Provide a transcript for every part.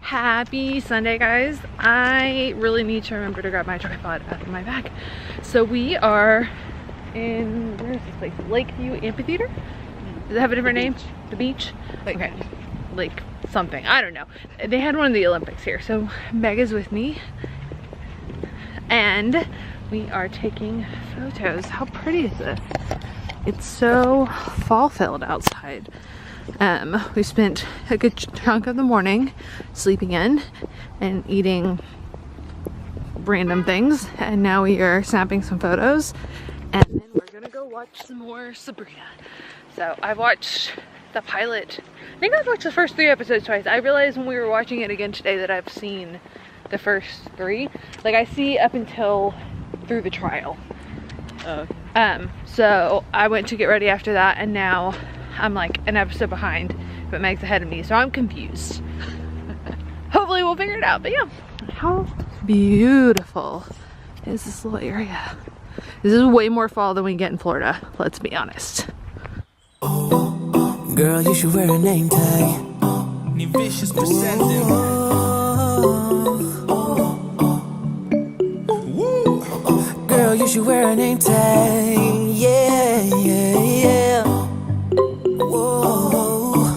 Happy Sunday, guys. I really need to remember to grab my tripod out of my bag. So we are in, where is this place? Lakeview Amphitheater? Does it have a different name? The beach? Okay. Lake something. I don't know. They had one of the Olympics here. So Meg is with me. And we are taking photos. How pretty is this? It's so fall-filled outside. We spent a good chunk of the morning sleeping in and eating random things, and now we are snapping some photos, and then we're gonna go watch some more Sabrina. So I watched the pilot. I think I've watched the first 3 episodes twice. I realized when we were watching it again today that I've seen the first 3. Like, I see up until through the trial. So I went to get ready after that, and now I'm like an episode behind, but Meg's ahead of me, so I'm confused. Hopefully we'll figure it out. But yeah, how beautiful is this little area? This is way more fall than we get in Florida, let's be honest. Girl, you should wear a name tag. Vicious Girl, you should wear a name tag. Yeah, yeah, yeah. Whoa.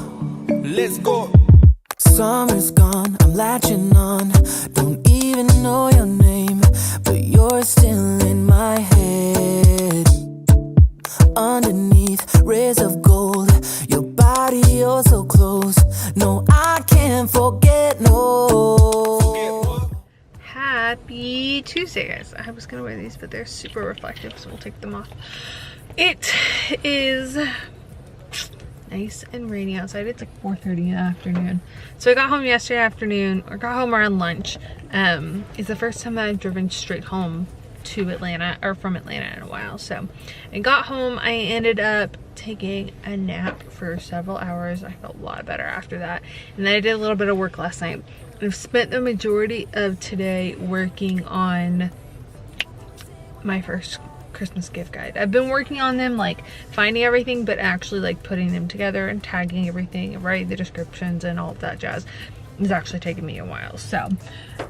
Let's go. Summer's gone, I'm latching on. Don't even know your name, but you're still in my head. Underneath rays of gold, your body, you're so close. No, I can't forget, no. Happy Tuesday, guys. I was gonna wear these, but they're super reflective, so we'll take them off. It is nice and rainy outside. It's like 4:30 in the afternoon. So I got home yesterday afternoon, or got home around lunch. It's the first time that I've driven straight home to Atlanta, or from Atlanta, in a while. So I got home, I ended up taking a nap for several hours. I felt a lot better after that. And then I did a little bit of work last night. I've spent the majority of today working on my first Christmas gift guide. I've been working on them, like finding everything, but actually like putting them together and tagging everything and writing the descriptions and all of that jazz. It's actually taken me a while. So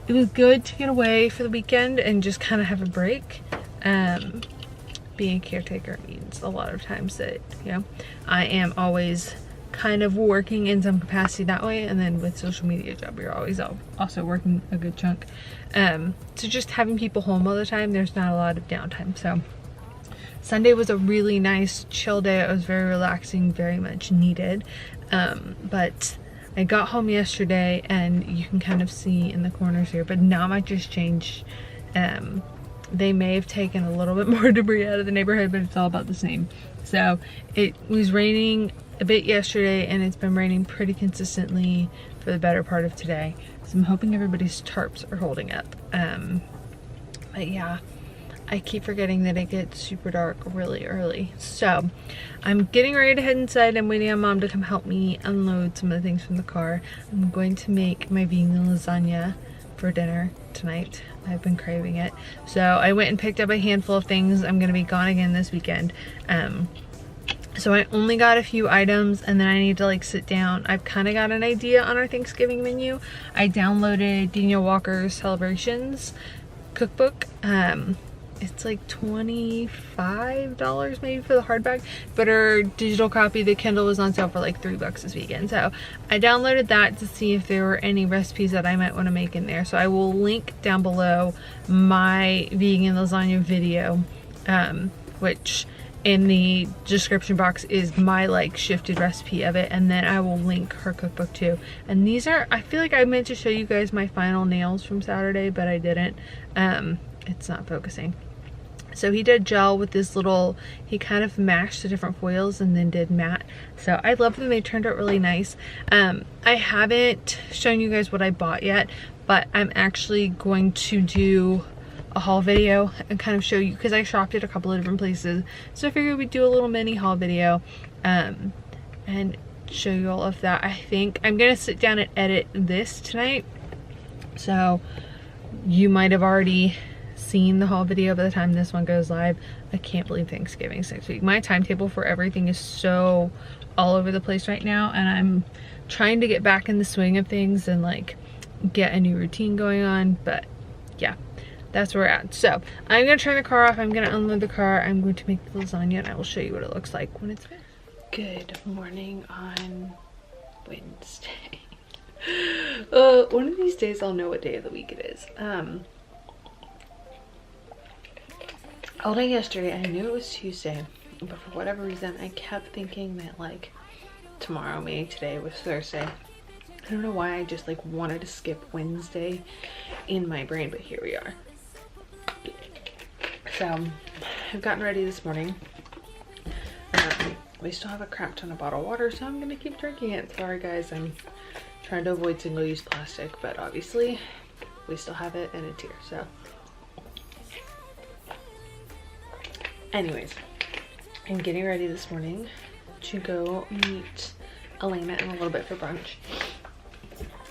it was good to get away for the weekend and just kind of have a break. Being a caretaker means a lot of times that, you know, I am always kind of working in some capacity that way, and then with social media job you're always also working a good chunk. So just having people home all the time, there's not a lot of downtime. So Sunday was a really nice chill day. It was very relaxing, very much needed. But I got home yesterday, and you can kind of see in the corners here, but not much has changed. They may have taken a little bit more debris out of the neighborhood, but it's all about the same. So it was raining a bit yesterday, and it's been raining pretty consistently for the better part of today. So I'm hoping everybody's tarps are holding up. But yeah, I keep forgetting that it gets super dark really early. So I'm getting ready to head inside. I'm waiting on Mom to come help me unload some of the things from the car. I'm going to make my vegan lasagna for dinner tonight. I've been craving it. So I went and picked up a handful of things. I'm gonna be gone again this weekend. So I only got a few items, and then I need to like sit down. I've kind of got an idea on our Thanksgiving menu. I downloaded Danielle Walker's Celebrations cookbook. It's like $25 maybe for the hardback, but her digital copy, the Kindle, was on sale for like $3 this weekend. So I downloaded that to see if there were any recipes that I might want to make in there. So I will link down below my vegan lasagna video, which in the description box is my like shifted recipe of it, and then I will link her cookbook too. And these are, I feel like I meant to show you guys my final nails from Saturday, but I didn't. It's not focusing. So he did gel with this little, he kind of mashed the different foils and then did matte. So I love them, they turned out really nice. I haven't shown you guys what I bought yet, but I'm actually going to do a haul video and kind of show you, because I shopped at a couple of different places. So I figured we'd do a little mini haul video and show you all of that. I think I'm gonna sit down and edit this tonight. So you might have already seen the haul video by the time this one goes live. I can't believe Thanksgiving's next week. My timetable for everything is so all over the place right now, and I'm trying to get back in the swing of things and like get a new routine going on. But yeah, that's where we're at. So I'm gonna turn the car off, I'm gonna unload the car, I'm going to make the lasagna, and I will show you what it looks like when it's finished. Good morning on Wednesday. One of these days I'll know what day of the week it is. All day yesterday I knew it was Tuesday, but for whatever reason I kept thinking that like tomorrow, maybe today, was Thursday. I don't know why, I just like wanted to skip Wednesday in my brain, but here we are. So I've gotten ready this morning. We still have a crap ton of bottled water, so I'm gonna keep drinking it. Sorry guys, I'm trying to avoid single-use plastic, but obviously we still have it and it's here. So anyways, I'm getting ready this morning to go meet Elena in a little bit for brunch,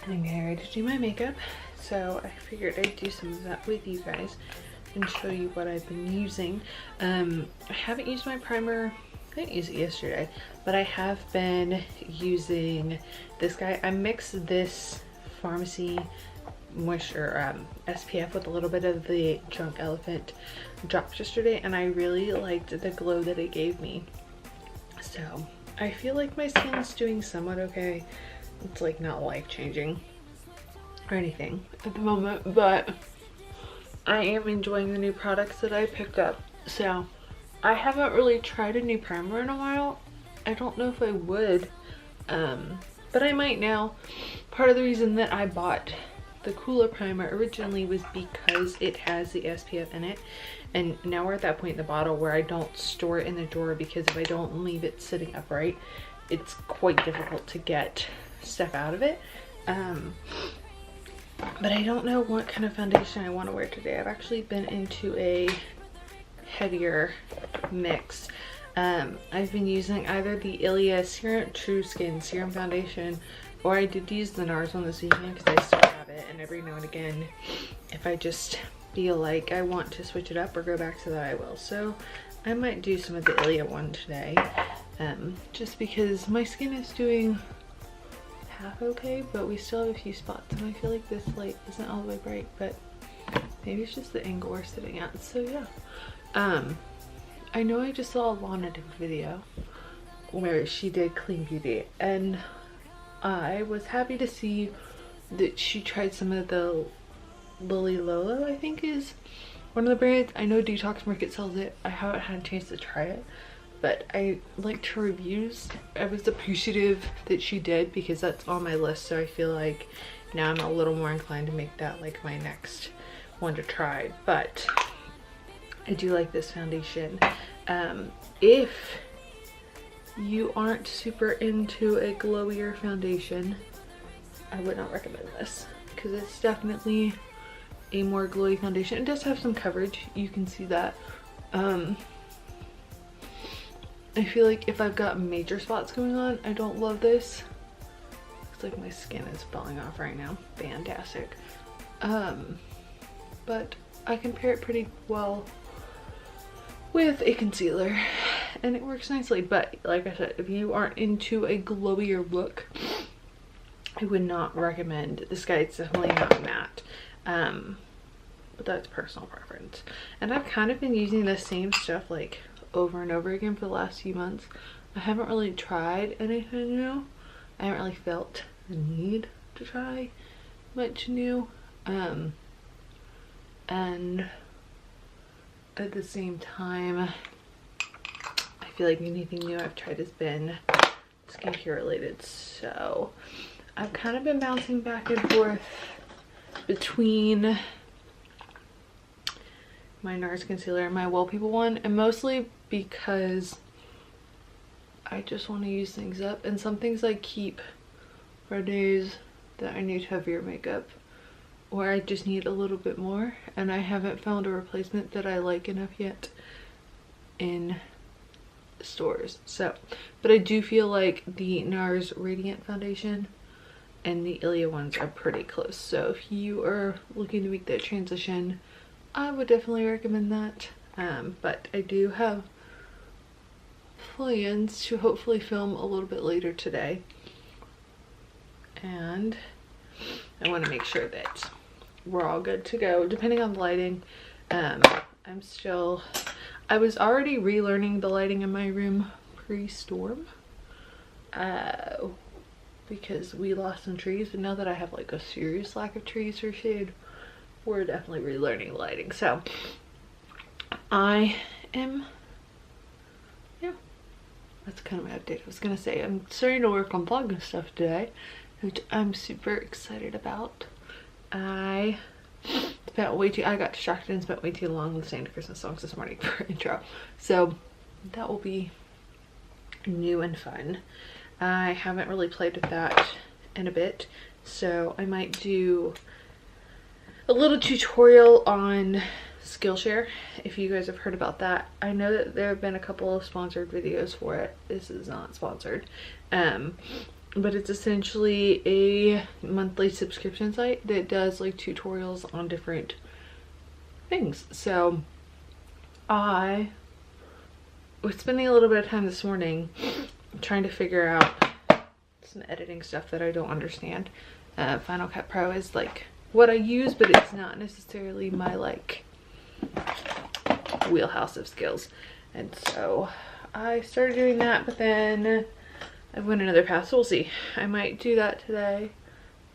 and I'm getting ready to do my makeup, so I figured I'd do some of that with you guys and show you what I've been using. I haven't used my primer. I didn't use it yesterday, but I have been using this guy. I mixed this Farmacy moisture SPF with a little bit of the Drunk Elephant drops yesterday, and I really liked the glow that it gave me. So I feel like my skin's doing somewhat okay. It's like not life-changing or anything at the moment, but I am enjoying the new products that I picked up. So I haven't really tried a new primer in a while. I don't know if I would, but I might now. Part of the reason that I bought the Coola primer originally was because it has the SPF in it, and now we're at that point in the bottle where I don't store it in the drawer, because if I don't leave it sitting upright, it's quite difficult to get stuff out of it. But I don't know what kind of foundation I want to wear today. I've actually been into a heavier mix. I've been using either the Ilia Serum True Skin Serum Foundation, or I did use the NARS one this evening because I still have it, and every now and again if I just feel like I want to switch it up or go back to that, I will. So I might do some of the Ilia one today, just because my skin is doing half okay, but we still have a few spots, and I feel like this light isn't all the way bright, but maybe it's just the angle we're sitting at. So yeah, I know I just saw a Lana do a video where she did clean beauty, and I was happy to see that she tried some of the Lolo, I think is one of the brands. I know Detox Market sells it. I haven't had a chance to try it, but I liked her reviews. I was appreciative that she did, because that's on my list, so I feel like now I'm a little more inclined to make that like my next one to try. But I do like this foundation. If you aren't super into a glowier foundation, I would not recommend this, because it's definitely a more glowy foundation. It does have some coverage, you can see that. I feel like if I've got major spots going on, I don't love this. Looks like my skin is falling off right now. Fantastic. But I can pair it pretty well with a concealer, and it works nicely. But like I said, if you aren't into a glowier look, I would not recommend this guy. It's definitely not matte, but that's personal preference. And I've kind of been using the same stuff like over and over again for the last few months. I haven't really tried anything new. I haven't really felt the need to try much new, and at the same time, I feel like anything new I've tried has been skincare related. So I've kind of been bouncing back and forth between my NARS concealer and my Well People one, and mostly because I just want to use things up, and some things I keep for days that I need heavier makeup, or I just need a little bit more, and I haven't found a replacement that I like enough yet in stores. So, but I do feel like the NARS Radiant Foundation and the Ilia ones are pretty close. So if you are looking to make that transition, I would definitely recommend that. But I do have plans to hopefully film a little bit later today, and I want to make sure that we're all good to go depending on the lighting. I was already relearning the lighting in my room pre-storm because we lost some trees, but now that I have like a serious lack of trees for shade, we're definitely relearning lighting. So I am, yeah, that's kind of my update. I was gonna say I'm starting to work on vlog stuff today, which I'm super excited about. I got distracted and spent way too long listening to Christmas songs this morning for intro, so that will be new and fun. I haven't really played with that in a bit, so I might do a little tutorial on Skillshare if you guys have heard about that. I know that there have been a couple of sponsored videos for it. This is not sponsored, but it's essentially a monthly subscription site that does like tutorials on different things. So I was spending a little bit of time this morning trying to figure out some editing stuff that I don't understand. Final Cut Pro is like what I use, but it's not necessarily my like wheelhouse of skills. And so I started doing that, but then I went another path, so we'll see. I might do that today.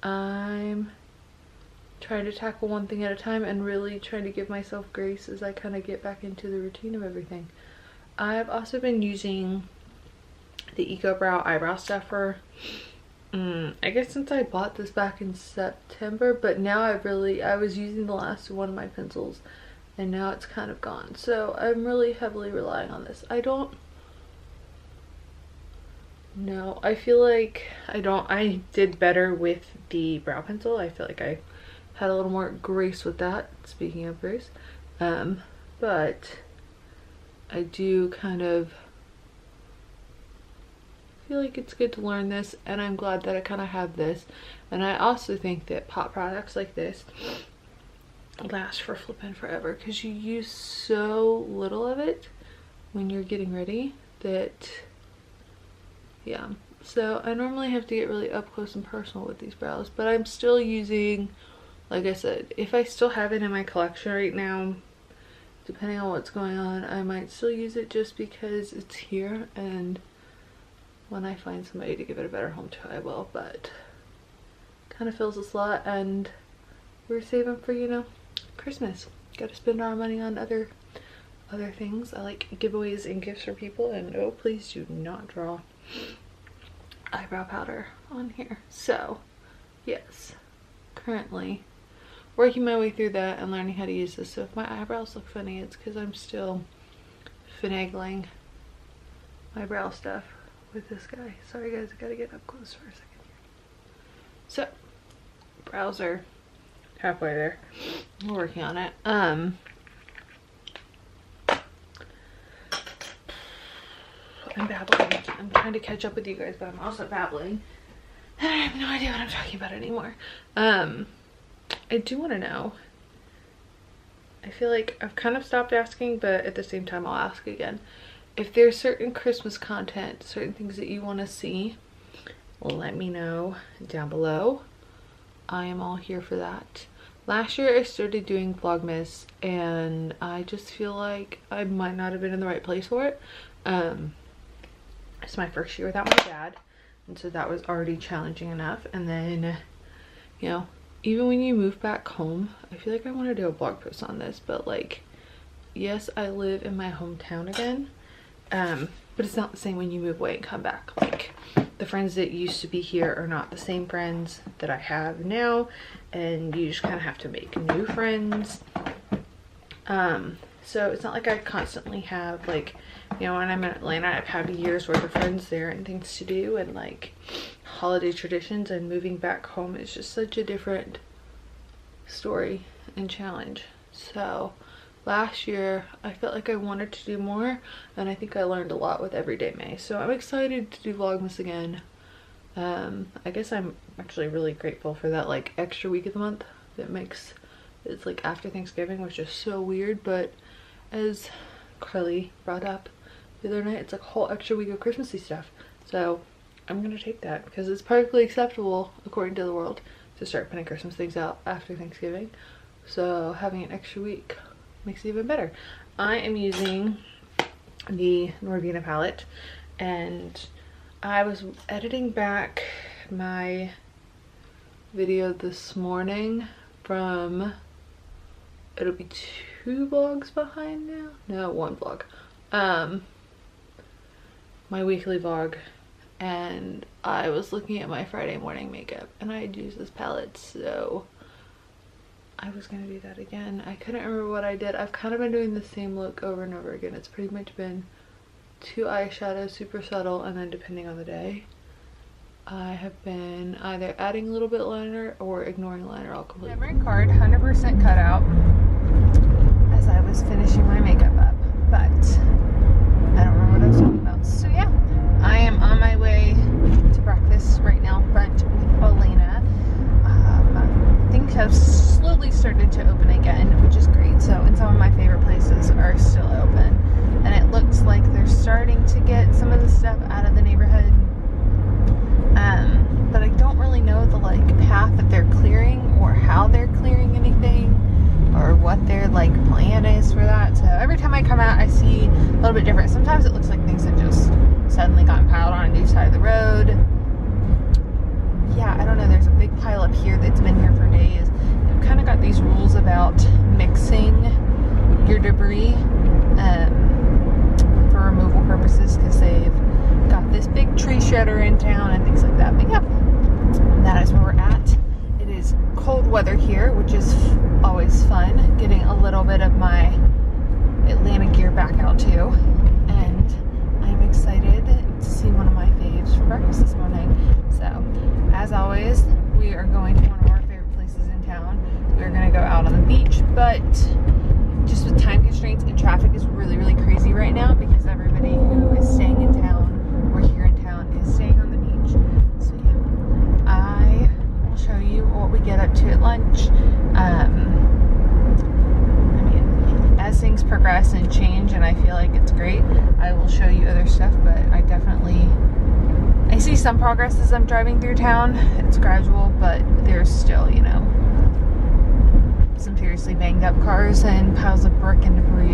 I'm trying to tackle one thing at a time and really trying to give myself grace as I kind of get back into the routine of everything. I've also been using the Ecobrow eyebrow stuffer, I guess since I bought this back in September, but now I was using the last one of my pencils and now it's kind of gone. So I'm really heavily relying on this. No, I feel like I did better with the brow pencil. I feel like I had a little more grace with that, speaking of grace. But I do kind of feel like it's good to learn this, and I'm glad that I kind of have this. And I also think that pot products like this last for flipping forever because you use so little of it when you're getting ready that, yeah. So I normally have to get really up close and personal with these brows, but I'm still using, like I said, if I still have it in my collection right now, depending on what's going on, I might still use it just because it's here, and when I find somebody to give it a better home to, I will. But kind of fills a slot, and we're saving for, you know, Christmas. Gotta spend our money on other things. I like giveaways and gifts for people, and oh, please do not draw eyebrow powder on here. So yes, currently working my way through that and learning how to use this. So if my eyebrows look funny, it's because I'm still finagling my brow stuff with this guy. Sorry guys, I gotta get up close for a second here. So brows are halfway there. We're working on it. I'm babbling. I'm trying to catch up with you guys, but I'm also babbling. And I have no idea what I'm talking about anymore. I do want to know. I feel like I've kind of stopped asking, but at the same time I'll ask again. If there's certain Christmas content, certain things that you want to see, let me know down below. I am all here for that. Last year I started doing Vlogmas, and I just feel like I might not have been in the right place for it. It's my first year without my dad, and so that was already challenging enough. And then, you know, even when you move back home, I feel like I want to do a blog post on this, but like, yes, I live in my hometown again, but it's not the same when you move away and come back. Like, the friends that used to be here are not the same friends that I have now, and you just kind of have to make new friends. So it's not like I constantly have, like, you know, when I'm in Atlanta, I've had years worth of friends there and things to do, and like holiday traditions, and moving back home is just such a different story and challenge. So last year I felt like I wanted to do more, and I think I learned a lot with Everyday May. So I'm excited to do Vlogmas again. I guess I'm actually really grateful for that like extra week of the month that makes it's like after Thanksgiving, which is so weird, but as Carly brought up the other night, it's like a whole extra week of Christmassy stuff. So I'm gonna take that because it's perfectly acceptable according to the world to start putting Christmas things out after Thanksgiving. So having an extra week makes it even better. I am using the Norvina palette, and I was editing back my video this morning from, it'll be 2 vlogs behind now? No, 1 vlog. My weekly vlog, and I was looking at my Friday morning makeup and I had used this palette, so I was gonna do that again. I couldn't remember what I did. I've kind of been doing the same look over and over again. It's pretty much been 2 eyeshadows, super subtle, and then depending on the day, I have been either adding a little bit liner or ignoring liner all completely. Memory card 100% cut out as I was finishing my makeup up, but I don't remember what I was talking about. So yeah, I am on my way to breakfast right now, brunch with Paulina. Things have slowly started to open again, which is great. So, and some of my favorite places are still open, and it looks like they're starting to get some of the stuff out of the neighborhood. But I don't really know the like path that they're clearing or how they're clearing anything or what their like plan is for that. So every time I come out, I see a little bit different. Sometimes it looks like things have just suddenly gotten piled on a new side of the road. Yeah, I don't know. There's a big pile up here that's been here for days. They've kind of got these rules about mixing your debris for removal purposes, because they've got this big tree shredder in town and things like that. But yeah, that is where we're at. It is cold weather here, which is always fun. Getting a little bit of my Atlanta gear back out too. And I'm excited to see one of my faves for breakfast this morning. So, as always, we are going to one of our favorite places in town. We're going to go out on the beach, but just with time constraints and traffic is really, really crazy right now because everybody who is staying in town or here in town is staying on the beach. So yeah, I will show you what we get up to at lunch. I mean, as things progress and change and I feel like it's great, I will show you other stuff, but I see some progress as I'm driving through town. It's gradual, but there's still, you know, some seriously banged up cars and piles of brick and debris